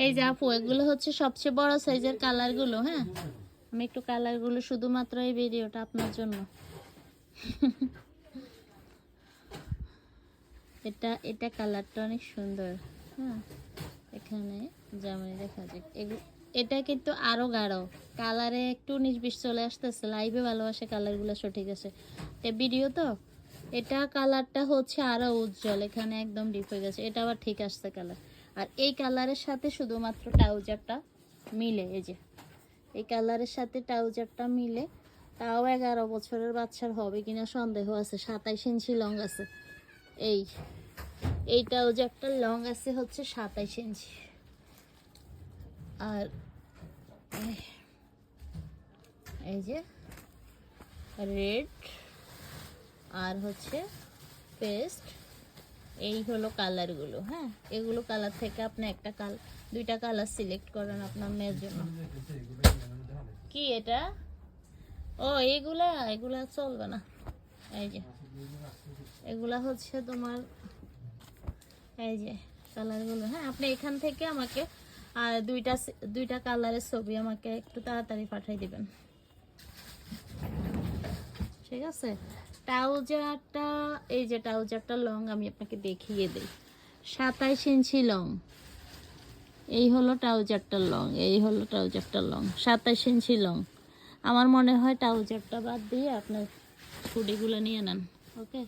এই যে আপু, এগুলো হচ্ছে সবচেয়ে বড় সাইজের কালারগুলো। হ্যাঁ, আমি একটু কালারগুলো শুধুমাত্র এই ভিডিওটা আপনার জন্য। এটা এটা কালারটা অনেক সুন্দর। হ্যাঁ, এখানে জামাই দেখা যায় এটা কিন্তু আরো গাঢ় কালারে, একটু 19-20 চলে আসতেছে। লাইভে ভালোবাসে কালারগুলো সঠিক আছে, এ ভিডিও তো। এটা কালারটা হচ্ছে আরো উজ্জ্বল, এখানে একদম ডিপ হয়ে গেছে, এটা আবার ঠিক আসছে কালার। আর এই কালারের সাথে শুধুমাত্র ট্রাউজারটা মিলে, এই যে এই কালারের সাথে ট্রাউজারটা মিলে, তাও 11 বছরের বাচ্চার হবে কিনা সন্দেহ আছে। 27 ইঞ্চি লং আছে। এই ট্রাউজারটা লং আছে হচ্ছে 27 ইঞ্চি। আর এই যে রেড আর হচ্ছে পেস্ট, এই হলো কালারগুলো। হ্যাঁ, এগুলো কালার থেকে আপনি দুইটা কালার সিলেক্ট করেন আপনার মেয়ের জন্য। কি এটা? ও এগুলা চলবে না। এই যে এগুলা হচ্ছে তোমার, এই যে কালারগুলো। হ্যাঁ, আপনি এখান থেকে আমাকে আর দুইটা কালারের ছবি আমাকে একটু তাড়াতাড়ি পাঠিয়ে দিবেন, ঠিক আছে? ট্রাউজারটা, এই যে ট্রাউজারটা লং আমি আপনাকে দেখিয়ে দিই, 27 ইঞ্চি লং। এই হলো ট্রাউজারটার লং, এই হলো ট্রাউজারটার লং, 27 ইঞ্চি লং। আমার মনে হয় ট্রাউজারটা বাদ দিয়ে আপনার হুডিগুলো নিয়ে নেন। ওকে।